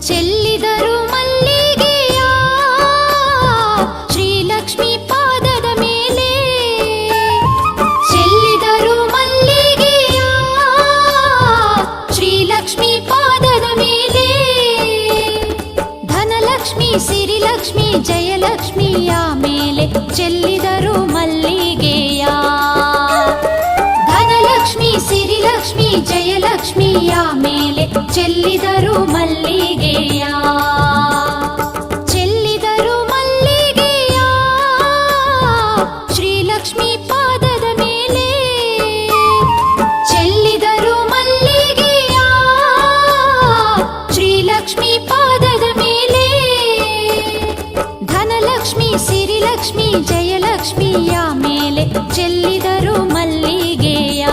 ಚೆಲ್ಲಿದರು ಮಲ್ಲಿಗೆಯ ಶ್ರೀಲಕ್ಷ್ಮಿ ಪಾದದ ಮೇಲೆ, ಚೆಲ್ಲಿದರು ಮಲ್ಲಿಗೆಯ ಶ್ರೀಲಕ್ಷ್ಮಿ ಪಾದದ ಮೇಲೆ. ಧನಲಕ್ಷ್ಮಿ ಸಿರಿಲಕ್ಷ್ಮಿ ಜಯಲಕ್ಷ್ಮಿಯ ಮೇಲೆ ಚೆಲ್ಲಿದರು ಮಲ್ಲಿಗೆಯ. ಧನಲಕ್ಷ್ಮಿ ಸಿರಿಲಕ್ಷ್ಮಿ ಜಯಲಕ್ಷ್ಮಿಯ ಮೇಲೆ ಚೆಲ್ಲಿದರು ಮಲ್ಲಿಗೆಯ. ಚೆಲ್ಲಿದರು ಮಲ್ಲಿಗೆಯ ಶ್ರೀಲಕ್ಷ್ಮಿ ಪಾದದ ಮೇಲೆ, ಚೆಲ್ಲಿದರು ಮಲ್ಲಿಗೆಯ ಶ್ರೀಲಕ್ಷ್ಮಿ ಪಾದದ ಮೇಲೆ. ಧನಲಕ್ಷ್ಮಿ ಸಿರಿಲಕ್ಷ್ಮಿ ಜಯಲಕ್ಷ್ಮಿಯ ಮೇಲೆ ಚೆಲ್ಲಿದರು ಮಲ್ಲಿಗೆಯ.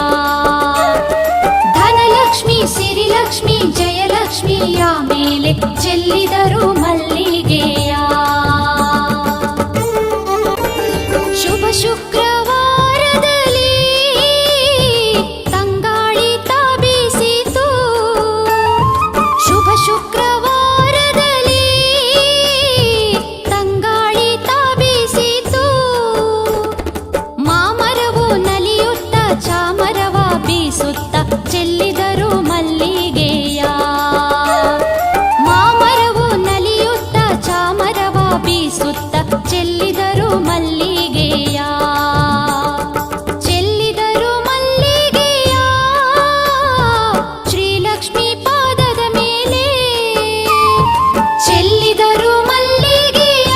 ಧನಲಕ್ಷ್ಮಿ ಸಿರಿಲಕ್ಷ್ಮಿ ಜಯಲಕ್ಷ್ಮಿಯ ಮೇಲೆ ಚೆಲ್ಲಿದರು ಮಲ್ಲಿಗೆಯ. ಶುಭ ಶುಕ್ರವಾರದಲ್ಲಿ ತಂಗಾಳಿ ತಾಬೀಸಿತು. ಶುಭ ಶುಕ್ರವಾರದಲ್ಲಿ ತಂಗಾಳಿ ತಾಬೀಸಿತು. ಮಾಮರವು ನಲಿಯುತ್ತ ಚಾಮರವ ಬೀಸುತ್ತ ಚೆಲ್ಲಿದರು ಮಲ್ಲಿಗೆಯ. ಮಾಮರವು ನಲಿಯುತ್ತ ಚಾಮರವ ಬೀಸುತ್ತ ಚೆಲ್ಲಿದರು ಮಲ್ಲಿಗೆಯ. ಚೆಲ್ಲಿದರು ಮಲ್ಲಿಗೆಯ ಶ್ರೀಲಕ್ಷ್ಮಿ ಪಾದದ ಮೇಲೆ, ಚೆಲ್ಲಿದರು ಮಲ್ಲಿಗೆಯ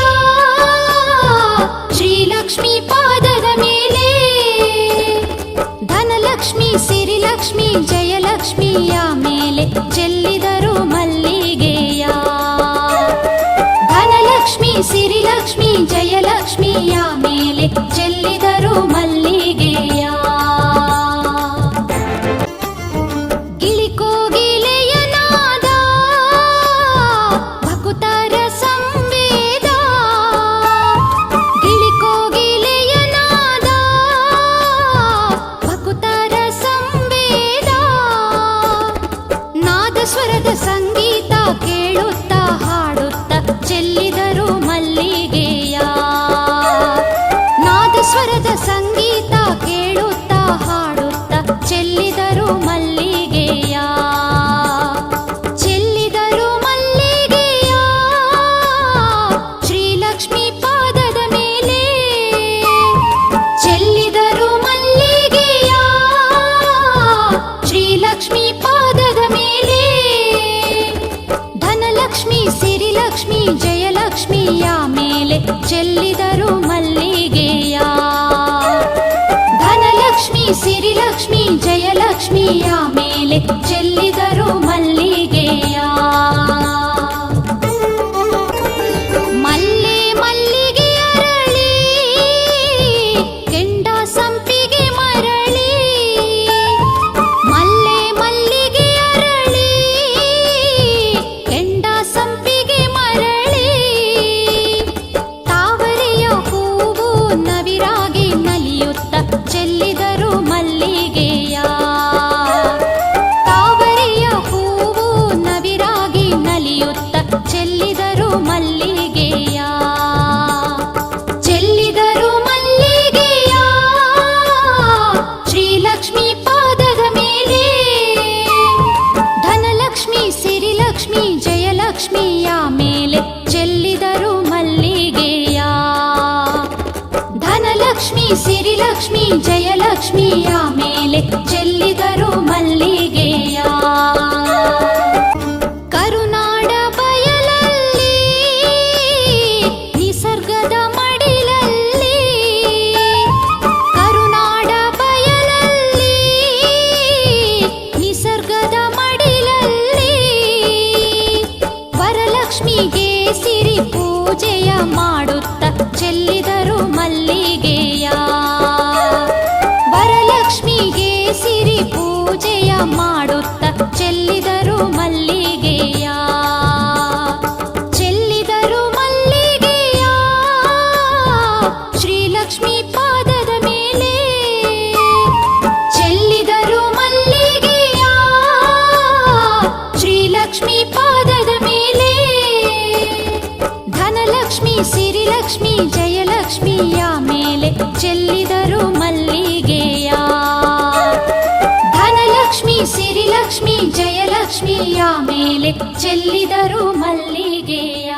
ಶ್ರೀಲಕ್ಷ್ಮಿ ಪಾದದ ಮೇಲೆ. ಧನಲಕ್ಷ್ಮಿ ಸಿರಿಲಕ್ಷ್ಮಿ ಜಯಲಕ್ಷ್ಮಿಯ ಮೇಲೆ ಚೆಲ್ಲಿದರು ಮಲ್ಲಿಗೆಯ. ಧನಲಕ್ಷ್ಮಿ ಸಿರಿಲಕ್ಷ್ಮಿ ಜಯಲಕ್ಷ್ಮಿಯ ಮೇಲೆ ಚೆಲ್ಲಿದರು ಮಲ್ಲಿಗೆಯ. ಗಿಳಿಕೋಗಿಲೆಯ ನಾದ ಭಕುತರ ಸಂವೇದ. ಗಿಳಿಕೋಗಿಲೆಯ ನಾದ ಭಕುತರ ಸಂವೇದ. ನಾದಸ್ವರದ ಸಂಗೀತ ಕೇಳುತ್ತ ಹಾಡುತ್ತ ಚೆಲ್ಲಿದರು ಮಲ್ಲಿಗೆಯ. ನಾದಸ್ವರದ ಸಂಗೀತ ಕೇಳುತ್ತ ಹಾಡುತ್ತ ಚೆಲ್ಲಿದರು ಮಲ್ಲಿಗೆಯ. ಚೆಲ್ಲಿದರು ಮಲ್ಲಿಗೆಯ ಶ್ರೀಲಕ್ಷ್ಮಿ ಪಾದದ ಮೇಲೆ, ಚೆಲ್ಲಿದರು ಮಲ್ಲಿಗೆಯ ಶ್ರೀಲಕ್ಷ್ಮಿ ಪಾದದ ಮೇಲೆ. ಧನಲಕ್ಷ್ಮಿ ಸಿರಿಲಕ್ಷ್ಮಿ ಜಯಲಕ್ಷ್ಮಿಯ ಮೇಲೆ ಚೆಲ್ಲಿದರು ಮಲ್ಲಿಗೆಯ. ಧನಲಕ್ಷ್ಮಿ ಸಿರಿಲಕ್ಷ್ಮಿ ಜಯಲಕ್ಷ್ಮಿಯ ಮೇಲೆ ಚೆಲ್ಲಿದರು ಮಲ್ಲಿಗೆಯ. ಮಲ್ಲೆ ಮಲ್ಲಿಗೆ ಅರಳಿ ಕೆಂಡ ಸಂಪಿಗೆ ಮರಳಿ. ಮಲ್ಲೆ ಮಲ್ಲಿಗೆ ಅರಳಿ ಕೆಂಡ ಸಂಪಿಗೆ ಮರಳಿ. ತಾವರೆಯ ಹೂವು ನವಿರಾಗಿ ನಲಿಯುತ್ತ ಚೆಲ್ಲಿದರು ಮಲ್ಲಿಗೆಯ. ತಾವರೆಯ ಹೂವು ನವಿರಾಗಿ ನಲಿಯುತ್ತ ಚೆಲ್ಲಿದರು ಮಲ್ಲಿಗೆಯ. ಚೆಲ್ಲಿದರು ಮಲ್ಲಿಗೆಯ ಶ್ರೀಲಕ್ಷ್ಮಿ ಪಾದದ ಮೇಲೆ. ಧನಲಕ್ಷ್ಮಿ ಸಿರಿಲಕ್ಷ್ಮಿ ಜಯಲಕ್ಷ್ಮಿಯ ಮೇಲೆ ಚೆಲ್ಲಿದರು ಮಲ್ಲಿಗೆಯ. ಧನಲಕ್ಷ್ಮಿ ಸಿರಿಲಕ್ಷ್ಮಿ ಜಯಲಕ್ಷ್ಮಿಯ ಮೇಲೆ ಚೆಲ್ಲಿದರು ಮಲ್ಲಿಗೆಯ. ಕರುನಾಡ ಬಯಲಲ್ಲಿ ನಿಸರ್ಗದ ಮಡಿಲಲ್ಲಿ. ಕರುನಾಡ ಬಯಲಲ್ಲಿ ನಿಸರ್ಗದ ಮಡಿಲಲ್ಲಿ. ವರಲಕ್ಷ್ಮಿಗೆ ಸಿರಿ ಪೂಜೆಯ ಮಾಡುತ್ತ ಚೆಲ್ಲಿದರು ಮಲ್ಲಿಗೆಯ. ವರಲಕ್ಷ್ಮಿಗೆ ಸಿರಿ ಪೂಜೆಯ ಮಾಡುತ್ತ ಚೆಲ್ಲಿದರು ಮಲ್ಲಿಗೆಯ. ಚೆಲ್ಲಿದರು ಮಲ್ಲಿಗೆಯ ಶ್ರೀಲಕ್ಷ್ಮಿ ಪಾದದ ಮೇಲೆ, ಚೆಲ್ಲಿದರು ಮಲ್ಲಿಗೆಯ ಶ್ರೀಲಕ್ಷ್ಮಿ ಪಾದದ ಮೇಲೆ. ಶ್ರೀಲಕ್ಷ್ಮಿ ಜಯಲಕ್ಷ್ಮಿಯ ಮೇಲೆ ಚೆಲ್ಲಿದರು ಮಲ್ಲಿಗೆಯ. ಧನಲಕ್ಷ್ಮಿ ಸಿರಿಲಕ್ಷ್ಮಿ ಜಯಲಕ್ಷ್ಮಿಯ ಮೇಲೆ ಚೆಲ್ಲಿದರು ಮಲ್ಲಿಗೆಯ.